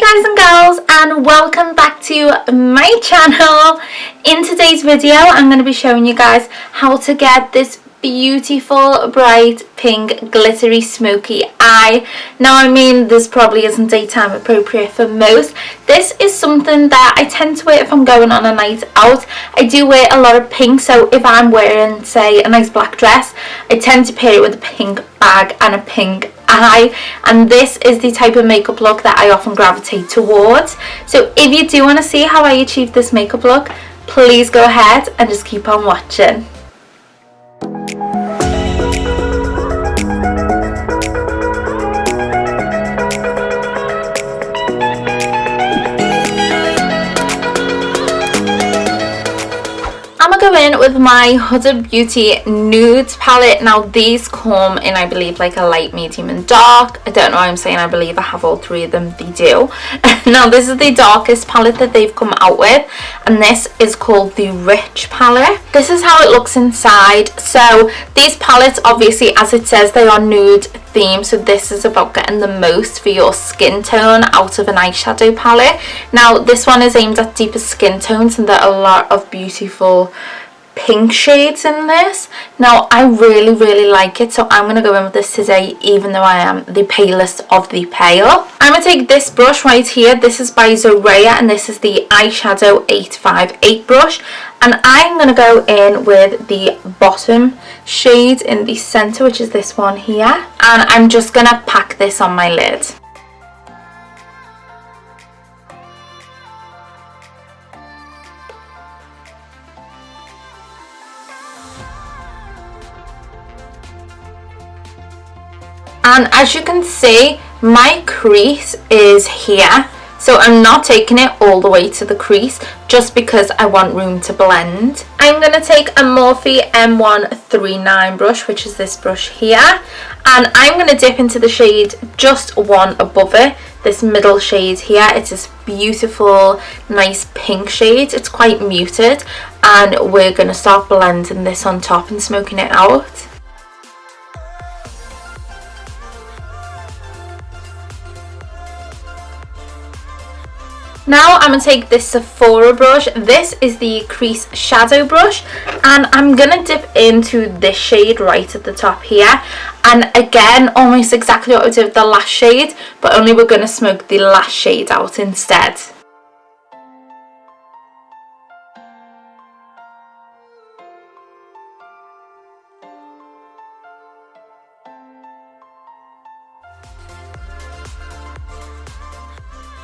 guys and girls, and welcome back to my channel. In today's video I'm going to be showing you guys how to get this beautiful bright pink glittery smoky eye. Now I mean, this probably isn't daytime appropriate for most. This is something that I tend to wear if I'm going on a night out. I do wear a lot of pink, so if I'm wearing say a nice black dress, I tend to pair it with a pink bag and a pink eye, and this is the type of makeup look that I often gravitate towards. So if you do want to see how I achieve this makeup look, please go ahead and just keep on watching. I'm gonna go in with my Huda Beauty nudes palette. Now these come in, I believe, like a light, medium and dark. I don't know why I'm saying I believe, I have all three of them. They do. Now this is the darkest palette that they've come out with, and this is called the Rich palette. This is how it looks inside. So these palettes, obviously, as it says, they are nude themed, so this is about getting the most for your skin tone out of an eyeshadow palette. Now this one is aimed at deeper skin tones, and there are a lot of beautiful pink shades in this. Now I really like it, so I'm going to go in with this today, even though I am the palest of the pale. I'm going to take this brush right here. This is by Zorea, and this is the eyeshadow 858 brush, and I'm going to go in with the bottom shade in the center, which is this one here, and I'm just going to pack this on my lid. And as you can see, my crease is here, so I'm not taking it all the way to the crease just because I want room to blend. I'm going to take a Morphe M139 brush, which is this brush here, and I'm going to dip into the shade just one above it, this middle shade here. It's this beautiful nice pink shade. It's quite muted, and we're going to start blending this on top and smoking it out. Now I'm going to take this Sephora brush. This is the crease shadow brush, and I'm going to dip into this shade right at the top here, and again almost exactly what I did with the last shade, but only we're going to smoke the last shade out instead.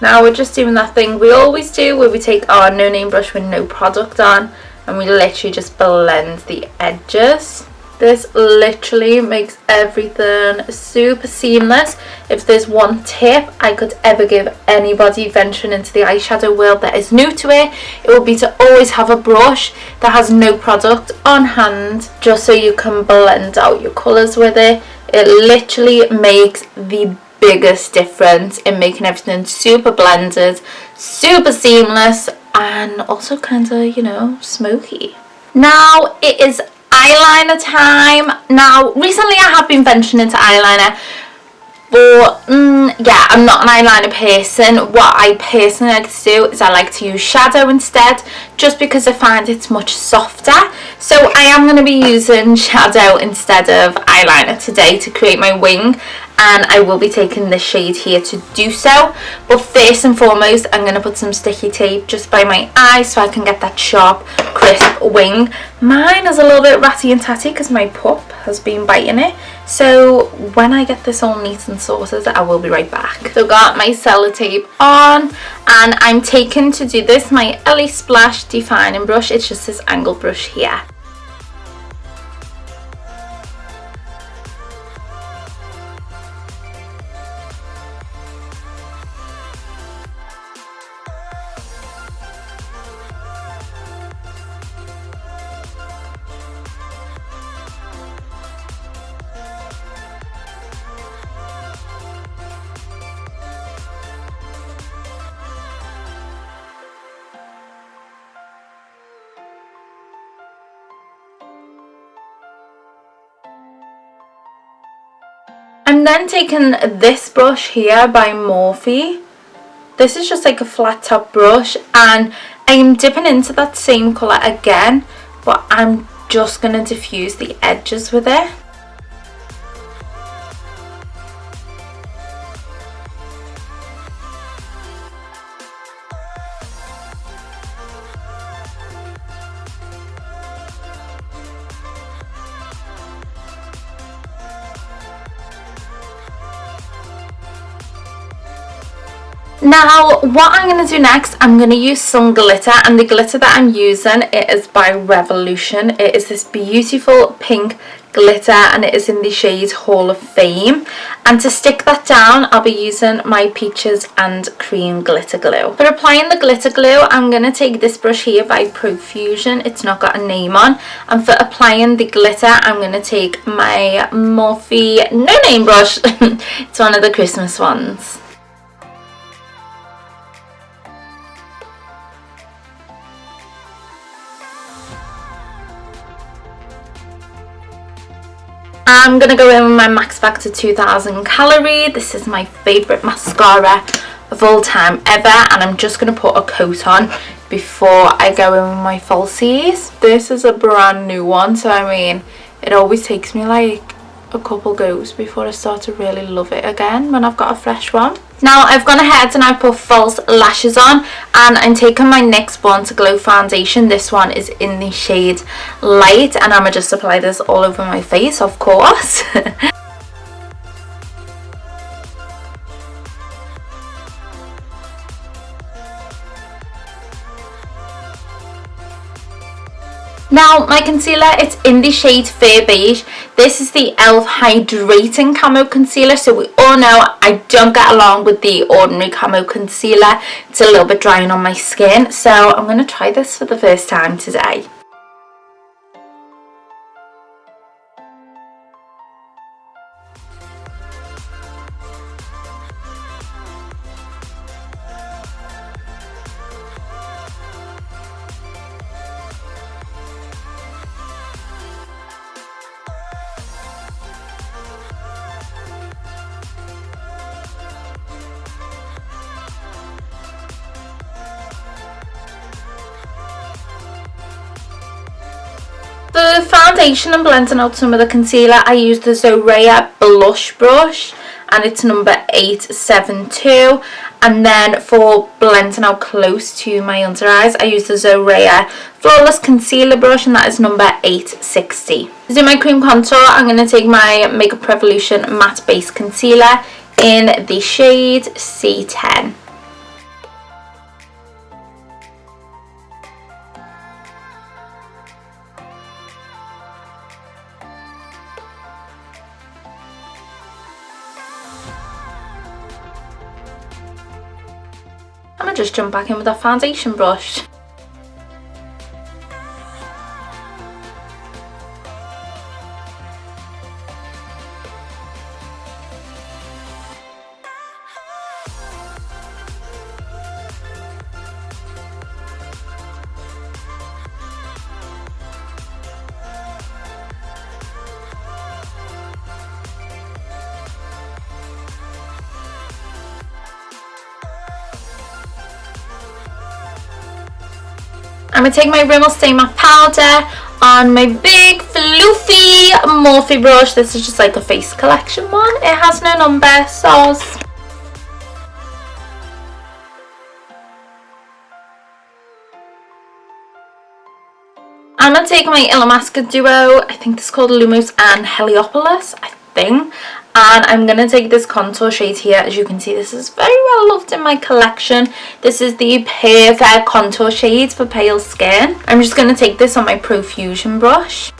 Now we're just doing that thing we always do, where we take our no name brush with no product on, and we literally just blend the edges. This literally makes everything super seamless. If there's one tip I could ever give anybody venturing into the eyeshadow world that is new to it, it would be to always have a brush that has no product on hand, just so you can blend out your colours with it. It literally makes the biggest difference in making everything super blended, super seamless, and also kind of, you know, smoky. Now it is eyeliner time. Now recently I have been venturing into eyeliner, but yeah, I'm not an eyeliner person. What I personally like to do is I like to use shadow instead, just because I find it's much softer. So I am going to be using shadow instead of eyeliner today to create my wing, and I will be taking this shade here to do so. But first and foremost, I'm going to put some sticky tape just by my eyes so I can get that sharp, crisp wing. Mine is a little bit ratty and tatty because my pup has been biting it. So when I get this all neat and sorted, I will be right back. So got my sellotape on, and I'm taking to do this my Ell Xx defining brush. It's just this angled brush here. I'm then taking this brush here by Morphe. this is just like a flat top brush, and I'm dipping into that same colour again, but I'm just going to diffuse the edges with it. Now what I'm going to do next, I'm going to use some glitter, and the glitter that I'm using, it is by Revolution. It is this beautiful pink glitter, and it is in the shade Hall of Fame. And to stick that down, I'll be using my Peaches and Cream glitter glue. For applying the glitter glue, I'm going to take this brush here by Profusion. It's not got a name on. And for applying the glitter, I'm going to take my Morphe no name brush. It's one of the Christmas ones. I'm going to go in with my Max Factor 2000 Calorie. This is my favourite mascara of all time ever, and I'm just going to put a coat on before I go in with my falsies. This is a brand new one, so I mean, it always takes me like a couple goes before I start to really love it again when I've got a fresh one. Now I've gone ahead and I've put false lashes on, and I'm taking my NYX Born to Glow foundation. This one is in the shade Light, and I'm going to just apply this all over my face, of course. Now my concealer, it's in the shade Fair Beige. This is the Ell Hydrating Camo Concealer. So we all know I don't get along with the ordinary camo concealer. It's a little bit drying on my skin. So I'm going to try this for the first time today. For foundation and blending out some of the concealer, I use the Zoraya blush brush, and it's number 872. And then for blending out close to my under eyes, I use the Zoraya Flawless Concealer brush, and that is number 860. To do my cream contour, I'm going to take my Makeup Revolution Matte Base Concealer in the shade C10. I'm going to just jump back in with that foundation brush. I'm going to take my Rimmel Stay Matte Powder on my big floofy Morphe brush. This is just like a face collection one. It has no number, soz. I'm going to take my Illamasqua duo. I think this is called Lumos and Heliopolis, I think. And I'm going to take this contour shade here. As you can see, this is very well loved in my collection. This is the perfect contour shade for pale skin. I'm just going to take this on my Profusion brush.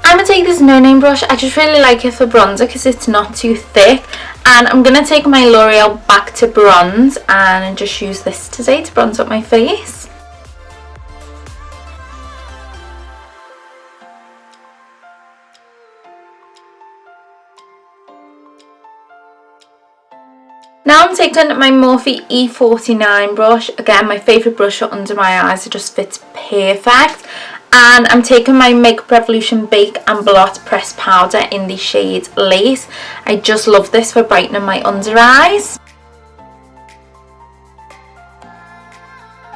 I'm going to take this No Name brush. I just really like it for bronzer because it's not too thick. And I'm going to take my L'Oreal Back to Bronze and just use this today to bronze up my face. Now I'm taking my Morphe E49 brush. Again, my favourite brush for under my eyes. It just fits perfect. And I'm taking my Makeup Revolution Bake and Blot Pressed Powder in the shade Lace. I just love this for brightening my under eyes.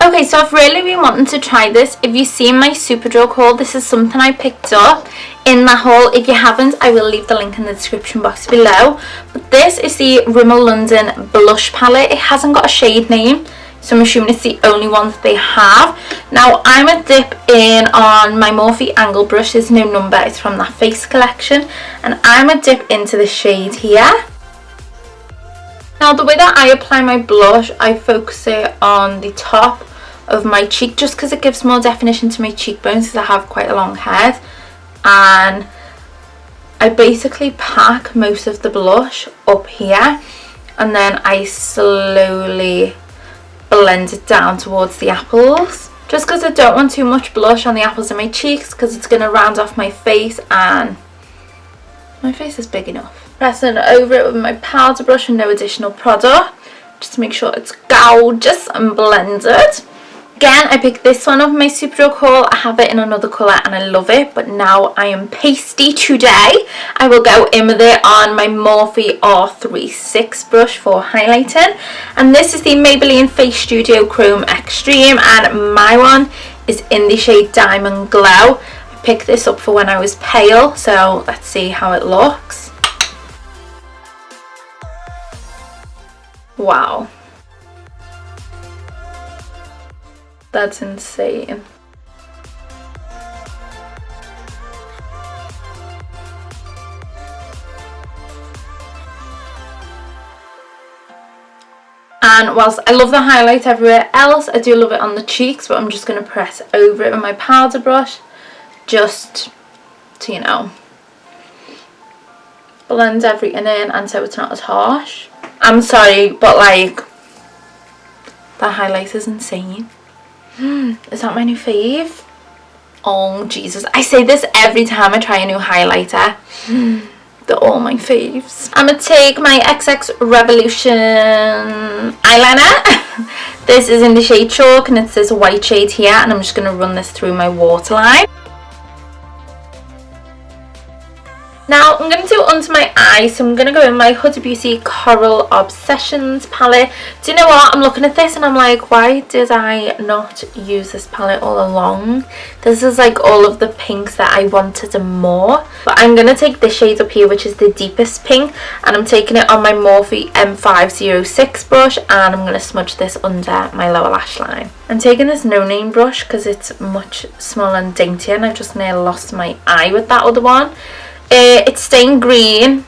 Okay, so I've really been wanting to try this. If you've seen my Superdrug haul, this is something I picked up in that haul. If you haven't, I will leave the link in the description box below. But this is the Rimmel London Blush Palette. It hasn't got a shade name, so I'm assuming it's the only one that they have. Now, I'm a dip in on my Morphe Angle brush. There's no number, it's from that Face collection. And I'm a dip into the shade here. Now, the way that I apply my blush, I focus it on the top of my cheek, just because it gives more definition to my cheekbones, because I have quite a long head. And I basically pack most of the blush up here, and then I slowly blend it down towards the apples, just because I don't want too much blush on the apples of my cheeks, because it's going to round off my face, and my face is big enough. Pressing over it with my powder brush and no additional product, just to make sure it's gorgeous and blended. Again, I picked this one up in my Superdrug haul. I have it in another colour and I love it, but now I am pasty today. I will go in with it on my Morphe R36 brush for highlighting. And this is the Maybelline Face Studio Chrome Extreme, and my one is in the shade Diamond Glow. I picked this up for when I was pale, so let's see how it looks. Wow. That's insane. And whilst I love the highlight everywhere else, I do love it on the cheeks, but I'm just going to press over it with my powder brush, just to, you know, blend everything in, and so it's not as harsh. I'm sorry, but like, that highlight is insane. Is that my new fave? Oh Jesus, I say this every time I try a new highlighter. They're all my faves. I'm gonna take my Ell Xx Revolution eyeliner. This is in the shade Chalk, and it's this white shade here, and I'm just gonna run this through my waterline. Now I'm going to do it under my eye, so I'm going to go in my Huda Beauty Coral Obsessions palette. Do you know what? I'm looking at this and I'm like, why did I not use this palette all along? This is like all of the pinks that I wanted and more. But I'm going to take this shade up here, which is the deepest pink, and I'm taking it on my Morphe M506 brush, and I'm going to smudge this under my lower lash line. I'm taking this No Name brush because it's much smaller and daintier, and I just nearly lost my eye with that other one. It's stained green.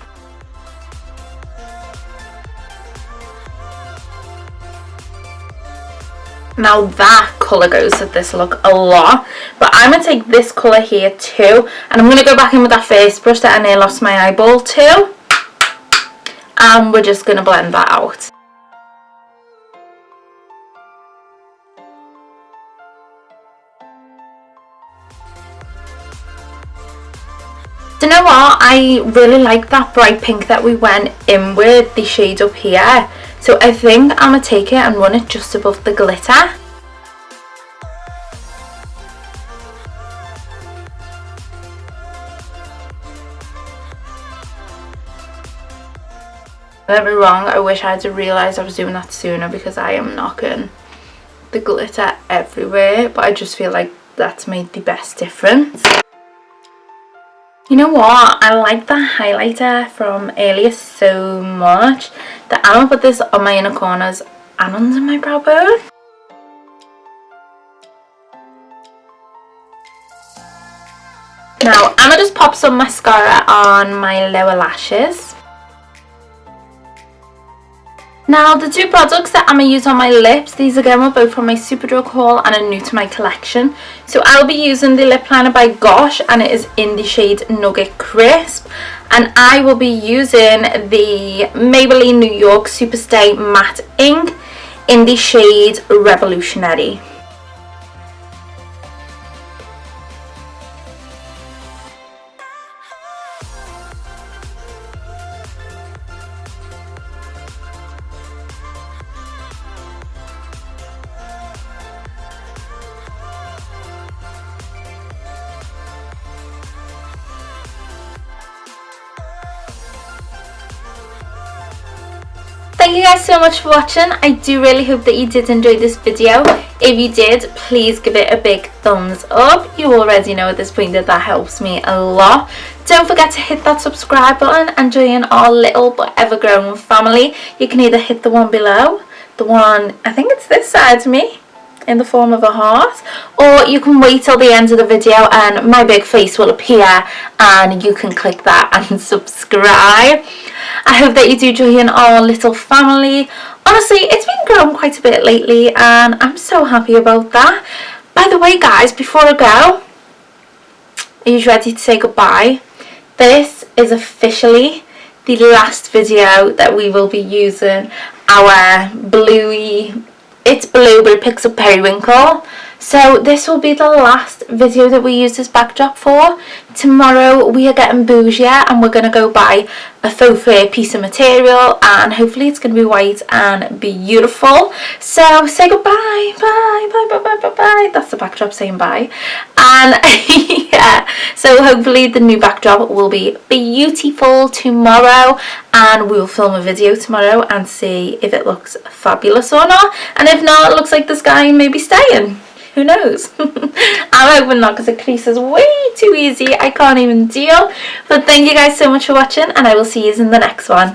Now that colour goes with this look a lot, but I'm going to take this colour here too, and I'm going to go back in with that face brush that I nearly lost my eyeball to, and we're just going to blend that out. Do you know what? I really like that bright pink that we went in with, the shade up here. So I think I'm going to take it and run it just above the glitter. Don't get me wrong, I wish I had realised I was doing that sooner, because I am knocking the glitter everywhere. But I just feel like that's made the best difference. You know what? I like the highlighter from earlier so much that I'm going to put this on my inner corners and under my brow bone. Now I'm going to just pop some mascara on my lower lashes. Now the two products that I'm going to use on my lips, these again were both from my Superdrug haul and are new to my collection. So I'll be using the lip liner by Gosh, and it is in the shade Nugget Crisp. And I will be using the Maybelline New York Superstay Matte Ink in the shade Revolutionary. thank you guys so much for watching. I do really hope that you did enjoy this video. If you did, please give it a big thumbs up. You already know at this point that that helps me a lot. Don't forget to hit that subscribe button and join our little but ever growing family. You can either hit the one below, the one, I think it's this side to me, in the form of a heart, or you can wait till the end of the video and my big face will appear and you can click that and subscribe. I hope that you do join our little family. Honestly, it's been growing quite a bit lately and I'm so happy about that. By the way guys, before I go, are you ready to say goodbye? This is officially the last video that we will be using our bluey, it's blue but it picks up periwinkle. So this will be the last video that we use this backdrop for. Tomorrow we are getting bougie and we're going to go buy a faux fur piece of material and hopefully it's going to be white and beautiful. So say goodbye, bye, bye, bye, bye, bye, bye. That's the backdrop saying bye. And yeah, so hopefully the new backdrop will be beautiful tomorrow and we'll film a video tomorrow and see if it looks fabulous or not. And if not, it looks like the sky may be staying. Who knows? I'm hoping not because the crease is way too easy. I can't even deal. But thank you guys so much for watching and I will see you in the next one.